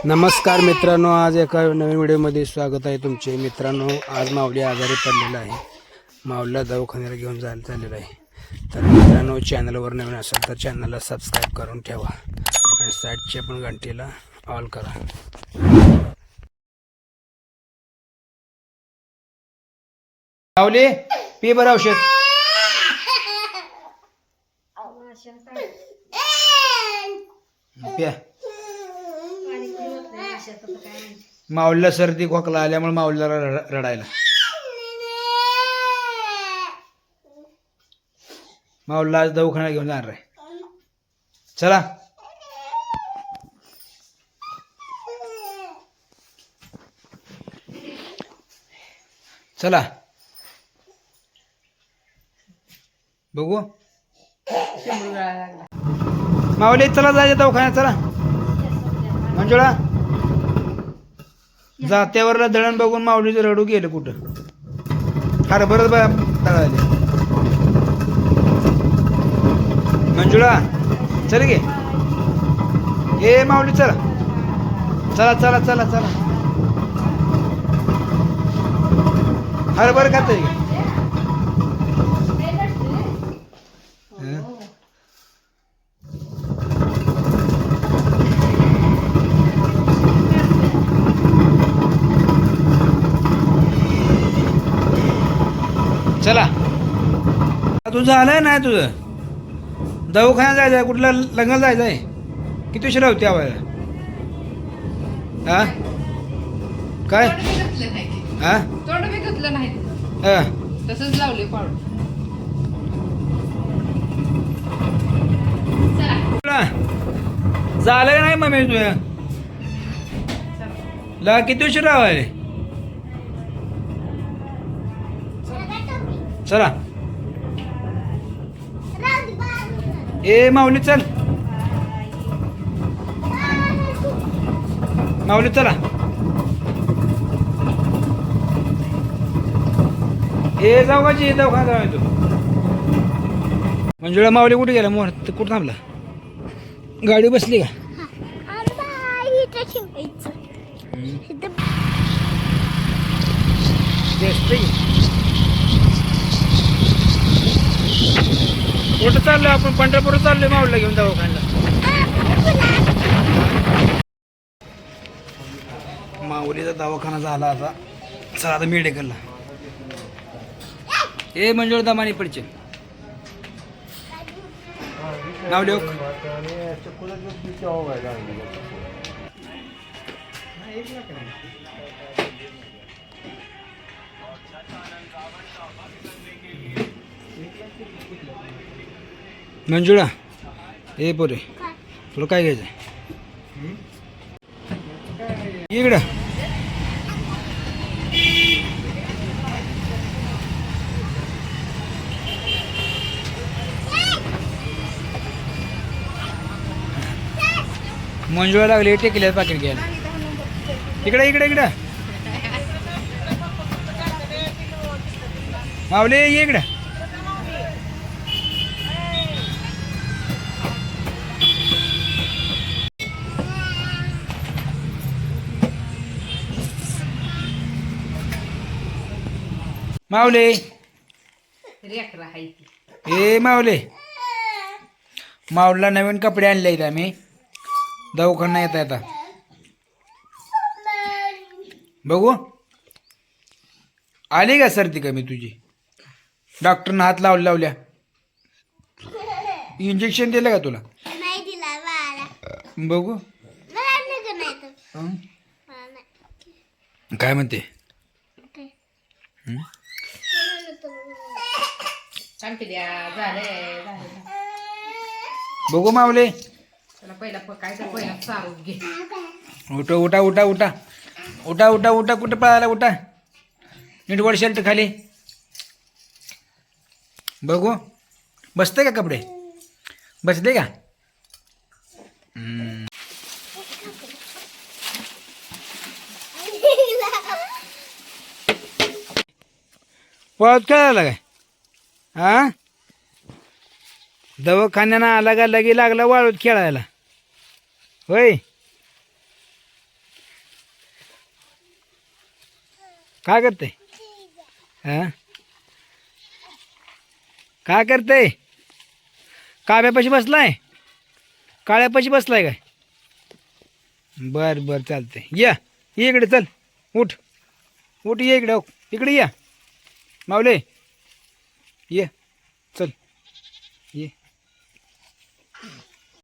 नमस्कार मित्रांनो, आज एका नवीन व्हिडिओमध्ये स्वागत आहे तुमचे. मित्रांनो, आज माऊली आजारी पडलेला आहे. माऊलीला दवाखान्याला घेऊन जायला चाललेलं आहे. तर मित्रांनो, चॅनलवर नवीन असेल तर चॅनलला सबस्क्राईब करून ठेवा आणि साईडच्या पण घंटीला ऑल करा. माऊली पी बरं औषध. प्या. माऊलीला सर्दी खोकला आल्यामुळे माऊलीला रडायला. माऊलीला आज दवाखान्यात घेऊन जाणार आहे. चला चला बघू. माऊली चला जायचं दवाखान्यात. चला मंजुळा, जात्यावरला दळण बघून माऊलीचं रडू गेलं कुठं. अरे बरं दळाले. मंजुळा चल गे. ए माऊली चला चला चला चला चला. अरे बरं खात चला. तुझं आलंय ना, तुझं दवाखान्यात जायचं आहे. कुठला लग्नाला जायचं आहे. किती उशीर होती आवायला. हा काय हा तोंड मी घेतलं नाही, तसंच लावले पाडून. झालं नाही मम्मी तुझ्या ला किती उशीर राहाय. चला ए माऊली चल. माऊली चला. ए जाऊ काची दवाखान्यात जाऊ तू. मंजुळा माऊली कुठे गेला. मोर कुठं थांबला. गाडी बसली का. कुठं चाललोय आपण. पंढरपूर चाललोय माऊलीला घेऊन दवाखान्याला. माऊलीचा दवाखाना झाला आता. चला आता मेडिकलला. ए मंजुळा दमानी पडचे नाव लिहू. मंजुळा ए पोरे तुला काय घ्यायचं इकडं. मंजुळा लागली टेकल्या पाकिट घ्यायला. इकडे इकडे इकडं माऊली ये इकडं. माऊली रेखरा हाय ती. ए माऊली, माऊलीला नवीन कपडे आणले आहेत आम्ही. दवाखाना येता येता बघू आली का सर्दी कमी तुझी. डॉक्टरनं हात लावल्या. इंजेक्शन दिलं का तुला. बघू काय म्हणते. बघू माऊली. त्याला पहिला काय तर पहिला चारून घे. उठा उठा उठा उठा उठा उठा उठा. कुठं पळाला. उठा नीट वर शर्ट खाली. बघू बसते का कपडे. बसले का. पळत खेळायला काय. हा दवाखान्यानं आला का लगे लागला वाळूत खेळायला. होय काय करते हां काय करते काव्यापाशी बसलाय काळ्यापाशी बसलाय काय बर बर चालते ये इकडे चल उठ उठ ये इकडे हो. इकडे या माऊले ये चल